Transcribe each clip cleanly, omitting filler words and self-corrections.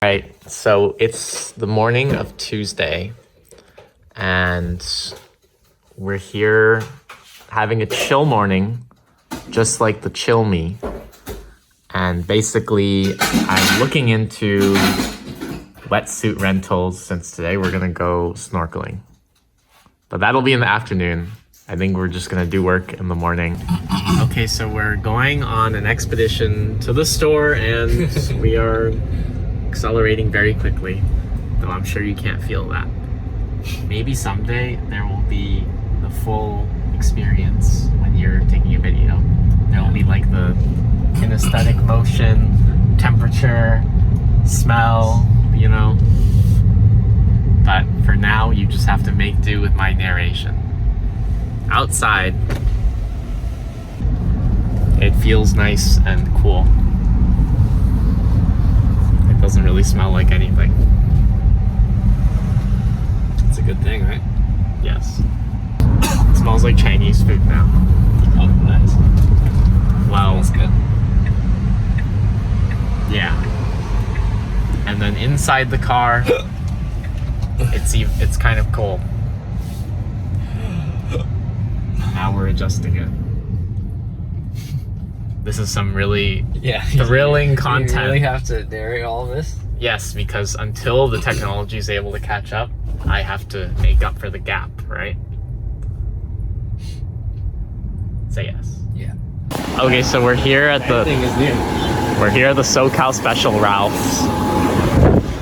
Right, so it's the morning of Tuesday, and we're here having a chill morning, just like the chill me. And basically, I'm looking into wetsuit rentals since today we're gonna go snorkeling. But that'll be in the afternoon. I think we're just gonna do work in the morning. Okay, so we're going on an expedition to the store, and we are accelerating very quickly, though I'm sure you can't feel that. Maybe someday there will be the full experience when you're taking a video. There will be like the kinesthetic motion, temperature, smell, you know. But for now, you just have to make do with my narration. Outside, it feels nice and cool. Doesn't really smell like anything. It's a good thing, right? Yes. It smells like Chinese food now. Oh, nice. Well, that's good. Yeah. And then inside the car, it's kind of cold. Now we're adjusting it. This is some really thrilling content. You really have to narrate all of this? Yes, because until the technology is able to catch up, I have to make up for the gap, right? Say yes. Yeah. Okay, so we're here at the SoCal Special Ralph's,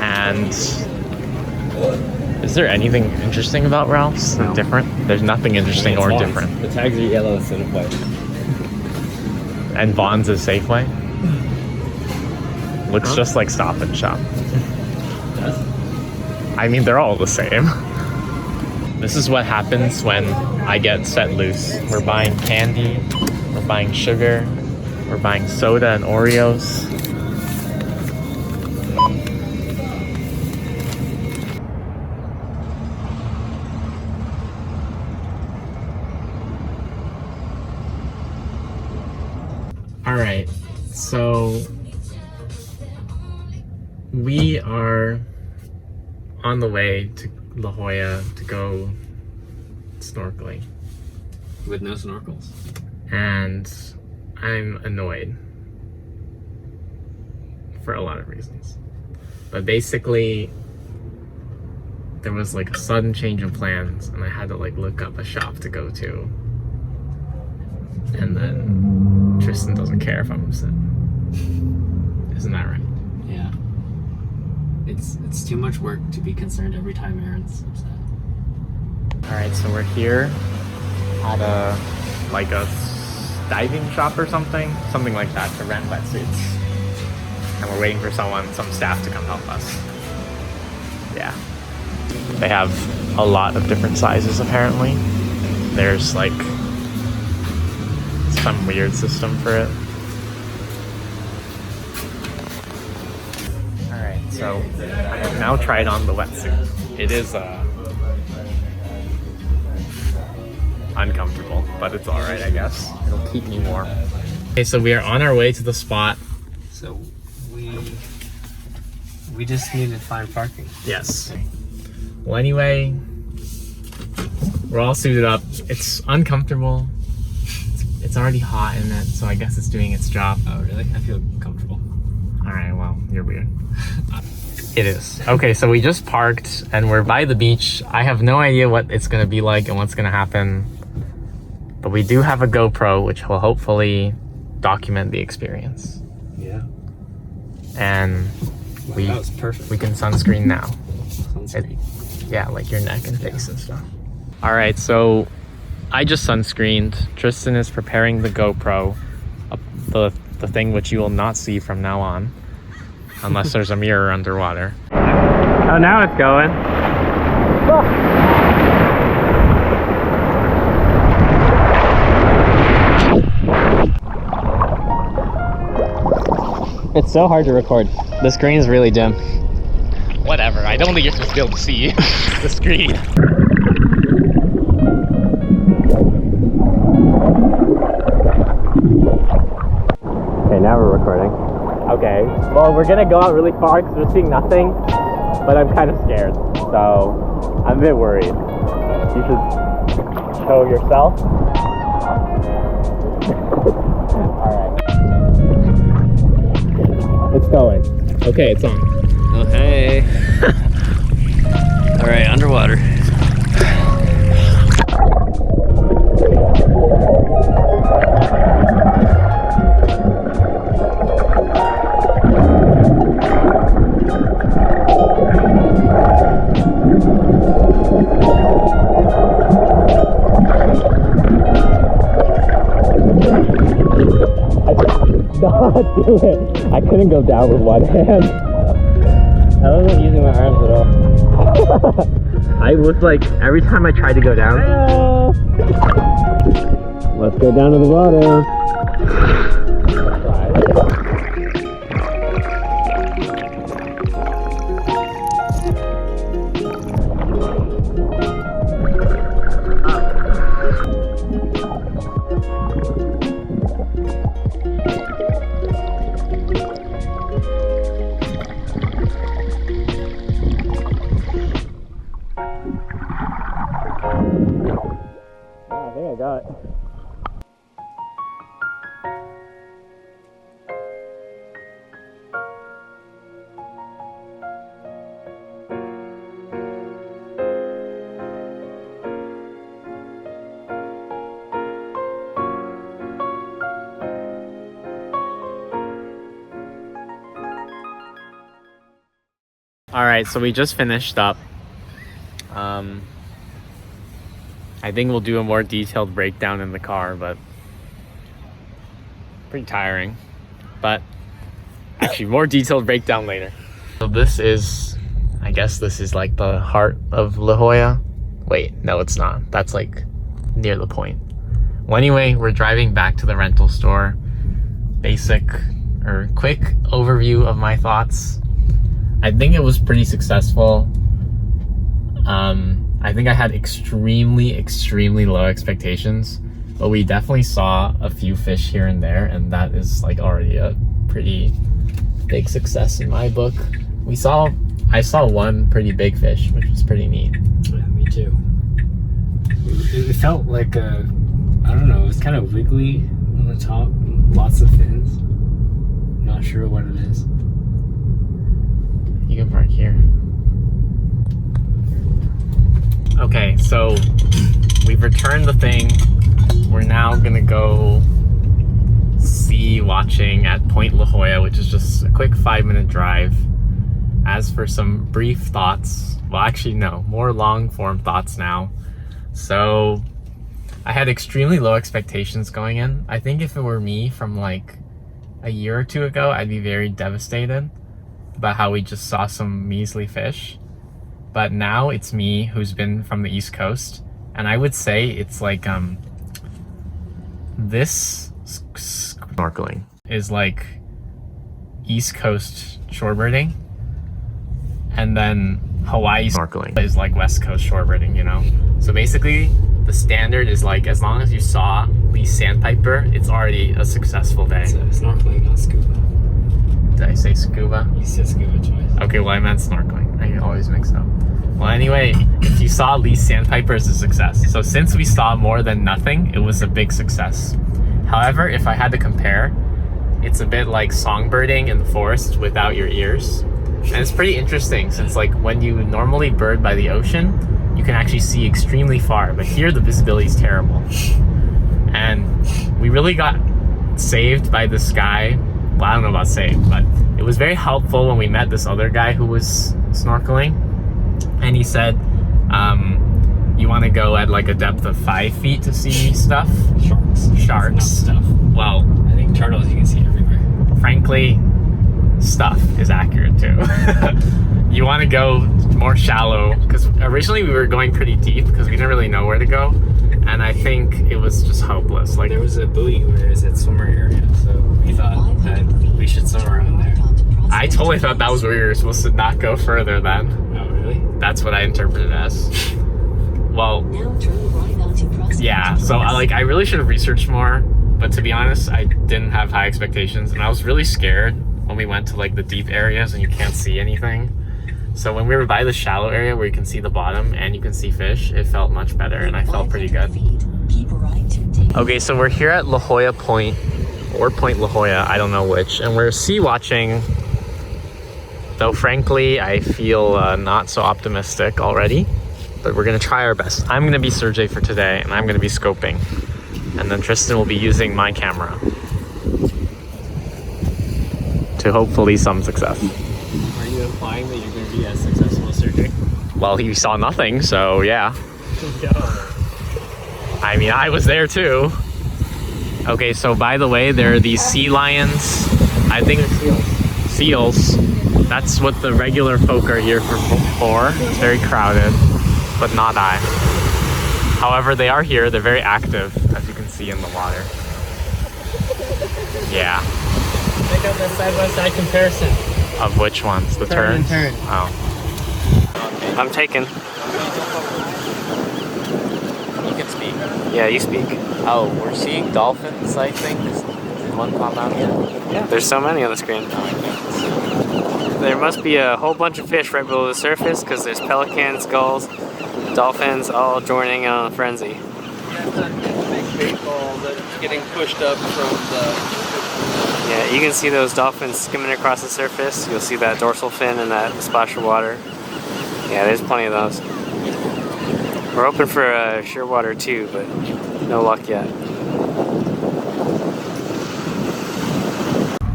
and is there anything interesting about Ralph's? No. Different? There's nothing interesting or different. The tags are yellow instead of white. And Vaughn's is Safeway. Looks just like Stop and Shop. I mean, they're all the same. This is what happens when I get set loose. We're buying candy, we're buying sugar, we're buying soda and Oreos. Alright, so we are on the way to La Jolla to go snorkeling. With no snorkels. And I'm annoyed for a lot of reasons. But basically, there was like a sudden change of plans, and I had to like look up a shop to go to. And then Tristan doesn't care if I'm upset. Isn't that right? Yeah. It's too much work to be concerned every time Aaron's upset. Alright, so we're here at a diving shop or something like that, to rent wetsuits. And we're waiting for some staff to come help us. Yeah. They have a lot of different sizes apparently. There's like some weird system for it. Alright, so I have now tried on the wetsuit. It is uncomfortable, but it's alright, I guess. It'll keep me warm. Okay, so we are on our way to the spot. So we just need to find parking. Yes. Well, anyway, we're all suited up. It's uncomfortable. It's already hot in it, so I guess it's doing its job. Oh, really? I feel comfortable. Alright, well, you're weird. It is. Okay, so we just parked and we're by the beach. I have no idea what it's gonna be like and what's gonna happen. But we do have a GoPro, which will hopefully document the experience. Yeah. And That was perfect. we can sunscreen now. Sunscreen. Yeah, like your neck and face and stuff. Alright, so I just sunscreened. Tristan is preparing the GoPro, the thing which you will not see from now on, unless there's a mirror underwater. Oh, now it's going. It's so hard to record. The screen's really dim. Whatever, I don't think you're supposed to be able to see the screen. Okay, now we're recording. Okay. Well, we're gonna go out really far because we're seeing nothing, but I'm kind of scared, so I'm a bit worried. You should show yourself. Alright. It's going. Okay, it's on. Oh, hey. All right, underwater. Not do it. I couldn't go down with one hand. I wasn't using my arms at all. I was like, every time I tried to go down. Hello. Let's go down to the water. I think I got it. All right, so we just finished up. I think we'll do a more detailed breakdown in the car, but pretty tiring. But actually, more detailed breakdown later. So this is, I guess this is like the heart of La Jolla. Wait, no, it's not. That's like near the point. Well, anyway, we're driving back to the rental store. Basic or quick overview of my thoughts. I think it was pretty successful. I think I had extremely low expectations, but we definitely saw a few fish here and there, and that is like already a pretty big success in my book. I saw one pretty big fish, which was pretty neat. Yeah, me too. It felt like I don't know, it was kind of wiggly on the top, lots of fins. Not sure what it is. You can park here. Okay, so we've returned the thing. We're now gonna go sea watching at Point La Jolla, which is just a quick 5-minute drive. As for some brief thoughts, well, actually no, more long form thoughts now. So I had extremely low expectations going in. I think if it were me from like a year or two ago, I'd be very devastated about how we just saw some measly fish. But now it's me who's been from the East Coast, and I would say it's like this snorkeling is like East Coast shorebirding, and then Hawaii snorkeling is like West Coast shorebirding, you know? So basically the standard is like, as long as you saw Lee sandpiper, it's already a successful day. It's snorkeling, not scuba. Did I say scuba? You said scuba twice. Okay, well I meant snorkeling. I always mix up. Well, anyway, if you saw Lee sandpiper, it's a success. So since we saw more than nothing, it was a big success. However, if I had to compare, it's a bit like songbirding in the forest without your ears. And it's pretty interesting since like when you normally bird by the ocean, you can actually see extremely far, but here the visibility is terrible. And we really got saved by this guy. Well, I don't know about saved, but it was very helpful when we met this other guy who was snorkeling. And he said, you want to go at like a depth of 5 feet to see stuff? Sharks. Not stuff. Well, I think turtles you can see everywhere. Frankly, stuff is accurate too. You want to go more shallow, because originally we were going pretty deep because we didn't really know where to go. And I think it was just hopeless. Like, there was a buoy where there's that swimmer area, so we thought that we should swim around there. I totally thought that was where we were supposed to not go further then. Oh, really? That's what I interpreted it as. Well, yeah, so I really should have researched more, but to be honest, I didn't have high expectations, and I was really scared when we went to like the deep areas and you can't see anything. So when we were by the shallow area where you can see the bottom and you can see fish, it felt much better and I felt pretty good. Okay, so we're here at La Jolla Point, or Point La Jolla, I don't know which, and we're sea watching. Though frankly, I feel not so optimistic already, but we're gonna try our best. I'm gonna be Sergey for today and I'm gonna be scoping. And then Tristan will be using my camera to hopefully some success. Are you implying that you're going to be as successful as Sergey? Well, he saw nothing, so yeah. I mean, I was there too. Okay, so by the way, there are these sea lions. I think seals. That's what the regular folk are here for. It's very crowded, but not I. However, they are here. They're very active, as you can see in the water. Yeah. Check out that side-by-side comparison. Of which ones? The turns? Turn. Oh. I'm taken. You can speak. Yeah, you speak. Oh, we're seeing dolphins, I think. Did one pop out here? Yeah. There's so many on the screen. There must be a whole bunch of fish right below the surface because there's pelicans, gulls, dolphins all joining on a frenzy. Yeah, it's that big bait ball that's getting pushed up from the... Yeah, you can see those dolphins skimming across the surface. You'll see that dorsal fin and that splash of water. Yeah, there's plenty of those. We're hoping for shearwater too, but no luck yet.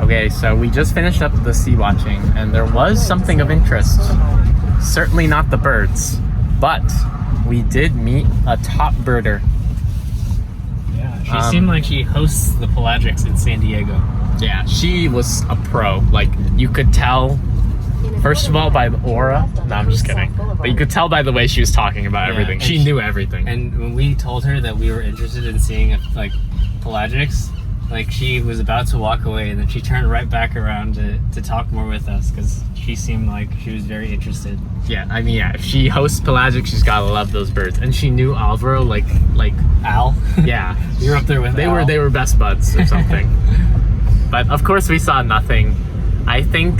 Okay, so we just finished up the sea watching and there was something of interest. Certainly not the birds, but we did meet a top birder. Yeah, she seemed like she hosts the pelagics in San Diego. Yeah, she was a pro. Like, you could tell, first of all, by the aura. No, I'm just kidding. But you could tell by the way she was talking about everything. She knew everything. And when we told her that we were interested in seeing, like, pelagics, like, she was about to walk away, and then she turned right back around to talk more with us, because she seemed like she was very interested. Yeah, I mean, yeah, if she hosts pelagic, she's gotta love those birds. And she knew Alvaro, like Al? Yeah. You were up there with Al. They were best buds or something. But of course we saw nothing. I think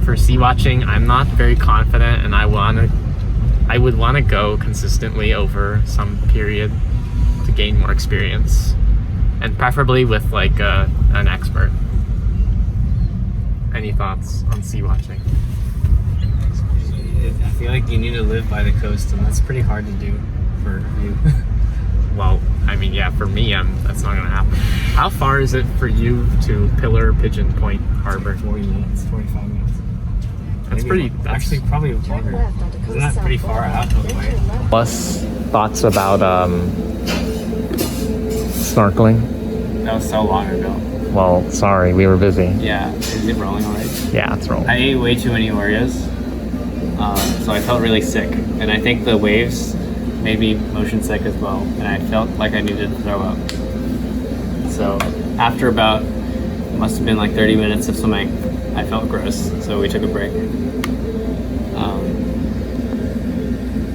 for sea watching, I'm not very confident, and I would want to go consistently over some period to gain more experience, and preferably with like an expert. Any thoughts on sea watching? I feel like you need to live by the coast, and that's pretty hard to do for you. Well, I mean, yeah, for me, that's not gonna happen. How far is it for you to Pillar Pigeon Point Harbor? 40 minutes, 45 minutes. That's Maybe pretty. Actually, probably longer. Isn't that pretty far out of the way? Plus, thoughts about snorkeling? That was so long ago. Well, sorry, we were busy. Yeah, is it rolling already? Yeah, it's rolling. I ate way too many Oreos, so I felt really sick. And I think the waves made me motion sick as well, and I felt like I needed to throw up. So after about, must have been like 30 minutes of swimming, I felt gross, so we took a break.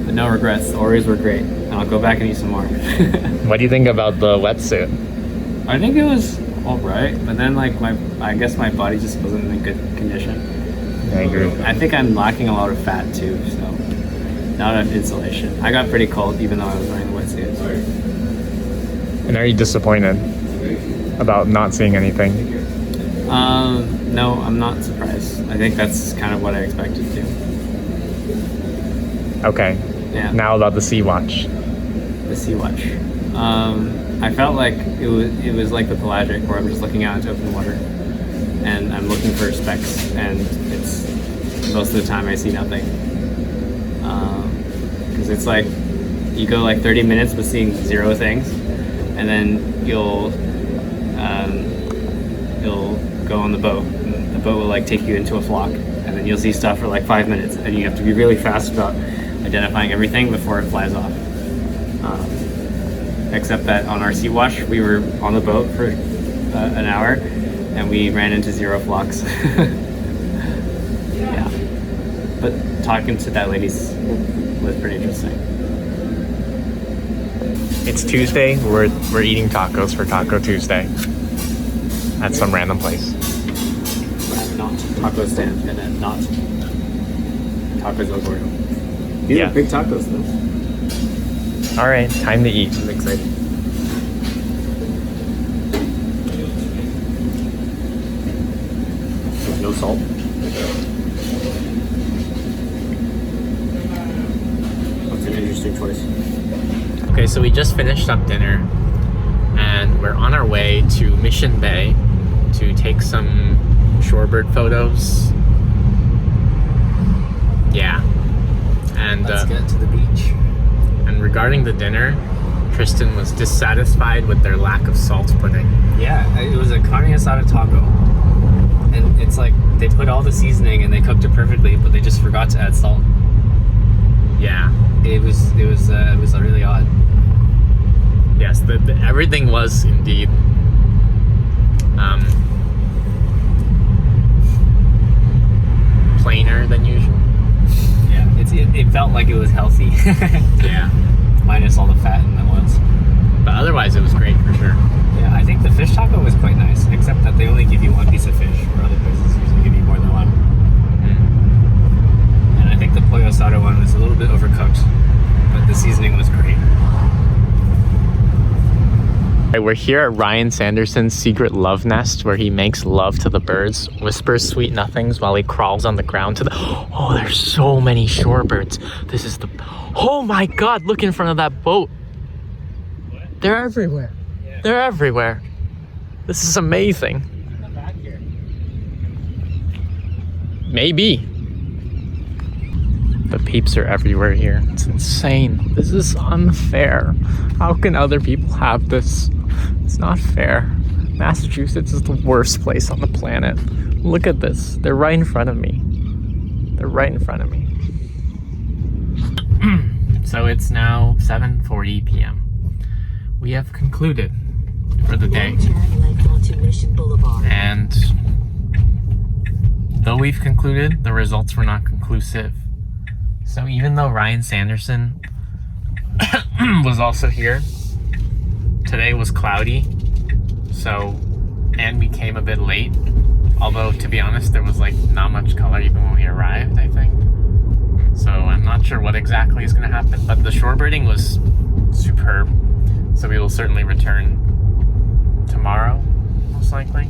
But no regrets, the Oreos were great, and I'll go back and eat some more. What do you think about the wetsuit? I think it was alright, but then like I guess my body just wasn't in good condition. I agree. I think I'm lacking a lot of fat too, so not enough insulation. I got pretty cold even though I was wearing the wetsuit. And are you disappointed about not seeing anything? No, I'm not surprised. I think that's kind of what I expected to. Okay. Yeah. Now about the Sea Watch. The Sea Watch. I felt like it was like the pelagic, where I'm just looking out into open water and I'm looking for specks, and it's most of the time I see nothing. Because it's like you go like 30 minutes with seeing zero things, and then you'll go on the boat. And the boat will like take you into a flock, and then you'll see stuff for like 5 minutes, and you have to be really fast about identifying everything before it flies off. Except that on our Sea Watch, we were on the boat for an hour, and we ran into zero flocks. Yeah, but talking to that lady was pretty interesting. It's Tuesday. We're eating tacos for Taco Tuesday at some random place. taco stand and then not Tacos El Gordo. These Yeah. are big tacos though. All right, time to eat. I'm excited. No salt. That's an interesting choice. Okay, so we just finished up dinner and we're on our way to Mission Bay to take some shorebird photos. Yeah. And Let's get to the beach. and regarding the dinner, Tristan was dissatisfied with their lack of salt pudding. Yeah, it was a carne asada taco. And it's like they put all the seasoning and they cooked it perfectly, but they just forgot to add salt. Yeah. It was really odd. Yes, everything was indeed plainer than usual. Yeah, it felt like it was healthy. Yeah. Minus all the fat and the oils. But otherwise, it was great for sure. Yeah, I think the fish taco was quite nice, except that they only give you one piece of fish, where other places usually give you more than one. And I think the pollo asada one was a little bit overcooked, but the seasoning was great. We're here at Ryan Sanderson's secret love nest where he makes love to the birds, whispers sweet nothings while he crawls on the ground to the... Oh, there's so many shorebirds. This is the... Oh my God, look in front of that boat. What? They're everywhere. Yeah. They're everywhere. This is amazing. Come back here. Maybe. The peeps are everywhere here. It's insane. This is unfair. How can other people have this? It's not fair. Massachusetts is the worst place on the planet. Look at this. They're right in front of me. They're right in front of me. So it's now 7:40 p.m. We have concluded for the day. And though we've concluded, the results were not conclusive. So even though Ryan Sanderson was also here, today was cloudy, and we came a bit late. Although, to be honest, there was like not much color even when we arrived, I think. So I'm not sure what exactly is going to happen, but the shorebirding was superb. So we will certainly return tomorrow, most likely.